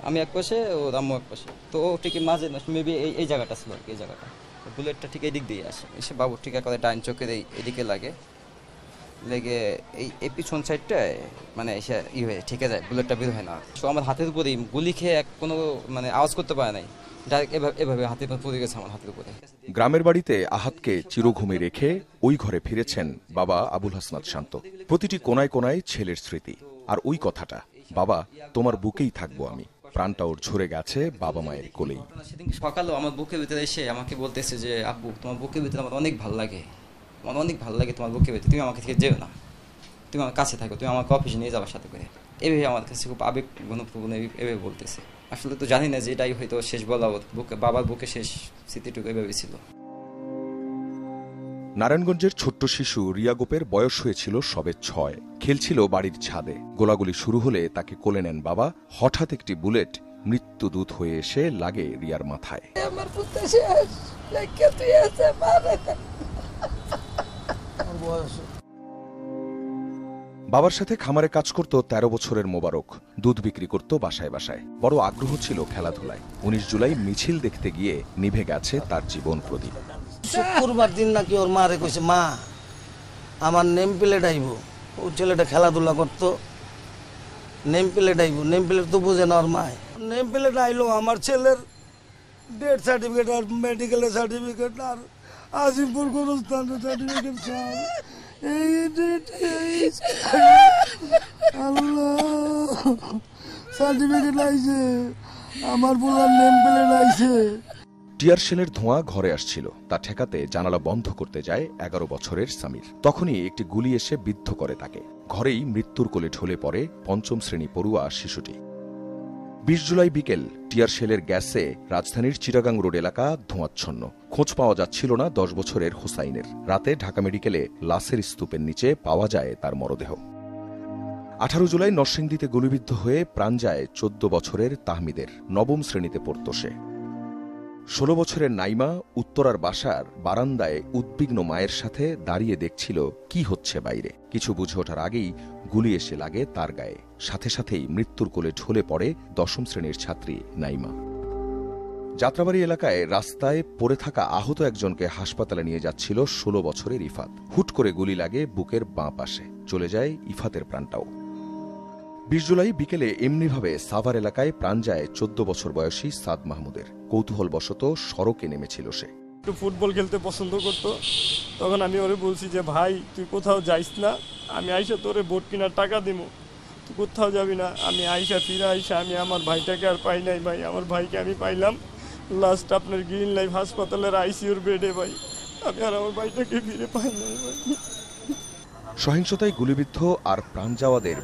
আমি এক পাশে ও আম্মু এক পাশে, তো ও ঠিক মাঝে মেবি এই জায়গাটা ছিল আর কি, এই জায়গাটা বুলেটটা ঠিক এই দিক দিয়ে আসে, এসে বাবু ঠিক একেবারে ডাইন চোখের এদিকে লাগে, লেগে এই পিছন সাইডটায় মানে এসে হয়ে ঠেকে যায়, বুলেটটা বের হয় না। তো আমার হাতের উপরেই গুলি খেয়ে কোনো মানে আওয়াজ করতে পারে নাই, ডাইরেক্ট এভাবে হাতের উপর পড়ে গেছে আমার হাতের উপরে। গ্রামের বাড়িতে আহাতকে চিরঘুমে রেখে ওই ঘরে ফিরেছেন বাবা আবুল হাসনাত শান্ত। প্রতিটি কোনায় কোনায় ছেলের স্মৃতি, আর ওই কথাটা, বাবা তোমার বুকেই থাকবো আমি। প্রাণটা ওর ঝরে গেছে বাবা মায়ের কোলেই। সেদিন সকালেও আমার বুকের ভিতরে এসে আমাকে বলতেছে যে আব্বু তোমার বুকের ভিতরে আমার অনেক ভালো লাগে, আমার অনেক ভালো লাগে তোমার বুকের ভিতরে, তুমি আমাকে থেকে যেও না, তুমি আমার কাছে থাকো, তুমি আমাকে অফিসে নিয়ে যাবার সাথে করে। এভাবে আমার কাছে খুব আবেগ ঘনপ্রবণ এভাবে বলতেছে। আসলে তো জানি না যে এটাই হয়তো শেষ বলা, বুকে বাবার বুকে শেষ স্মৃতিটুকু এভাবে ছিল। নারায়ণগঞ্জের ছোট্ট শিশু রিয়া গোপের বয়স হয়েছিল সবে 6। খেলছিল বাড়ির ছাদে। গোলাগুলি শুরু হলে তাকে কোলে নেন বাবা। হঠাৎ একটি বুলেট মৃত্যুদূত হয়ে এসে লাগে রিয়ার মাথায়। বাবার সাথে খামারে কাজ করত 13 বছরের মোবারক। দুধ বিক্রি করত বাসায় বাসায়। বড় আগ্রহ ছিল খেলাধুলায়। 19 জুলাই মিছিল দেখতে গিয়ে নিভে গেছে তার জীবন প্রদীপ। শুক্রবার দিন নাকি ওর মারে কইছে, মা আমার নেম প্লেট আইব। ও ছেলেটা খেলাধুলা করতো, নেম প্লেট আইব, নেম প্লেট তো বুঝে না ওর মায়। নেম প্লেট আইলো, আমার ছেলের ডেথ সার্টিফিকেট আর মেডিকেলের সার্টিফিকেট আর আজিমপুর গোরস্থানের সার্টিফিকেট সব আল্লাহ সার্টিফিকেট আইছে, আমার পোলার নেম প্লেট আইছে। টিয়ার শেলের ধোঁয়া ঘরে আসছিল, তা ঠেকাতে জানালা বন্ধ করতে যায় 11 বছরের সামির। তখনই একটি গুলি এসে বিদ্ধ করে তাকে। ঘরেই মৃত্যুর কোলে ঢলে পড়ে 5ম শ্রেণী পড়ুয়া শিশুটি। 20 জুলাই বিকেল টিয়ার শেলের গ্যাসে রাজধানীর চিটাগাং রোড এলাকা ধোঁয়াচ্ছন্ন। খোঁজ পাওয়া যাচ্ছিল না 10 বছরের হোসাইনের। রাতে ঢাকা মেডিকেলে লাশের স্তূপের নিচে পাওয়া যায় তার মরদেহ। 18 জুলাই নরসিংদীতে গুলিবিদ্ধ হয়ে প্রাণ যায় 14 বছরের তাহমিদের। 9ম শ্রেণীতে পড়ত সে। 16 বছরের নাইমা উত্তরার বাসার বারান্দায় উদ্বিগ্ন মায়ের সাথে দাঁড়িয়ে দেখছিল কি হচ্ছে বাইরে। কিছু বুঝে ওঠার আগেই গুলি এসে লাগে তার গায়ে। সাথে সাথেই মৃত্যুর কোলে ঢলে পড়ে 10ম শ্রেণীর ছাত্রী নাইমা। যাত্রাবাড়ি এলাকায় রাস্তায় পড়ে থাকা আহত একজনকে হাসপাতালে নিয়ে যাচ্ছিল 16 বছরের ইফাত। হুট করে গুলি লাগে বুকের বাঁ পাশে। চলে যায় ইফাতের প্রাণটাও। 20 জুলাই বিকেলে এমনিভাবে সাভার এলাকায় প্রাণ যায় 14 বছর বয়সী সাদ মাহমুদের। কৌতূহলবশত সড়কে নেমেছিল সে। একটু ফুটবল খেলতে পছন্দ করত। তখন আমি ওরে বলছি যে ভাই তুই কোথাও যাইস না, আমি আইসা তোরে বোট কেনার টাকা দিব, তুই কোথাও যাবি না। আমি ফিরে আইসা আমি আমার ভাইটাকে আর পাই নাই ভাই। আমার ভাইকে আমি পাইলাম লাস্ট আপনার গ্রিন লাইফ হাসপাতালের আইসিইউর বেডে ভাই। আমি আর আমার ভাইটাকে ফিরে পাই নাই ভাই। সহিংসতায় গুলিবিদ্ধ আর প্রাণ যাওয়াদের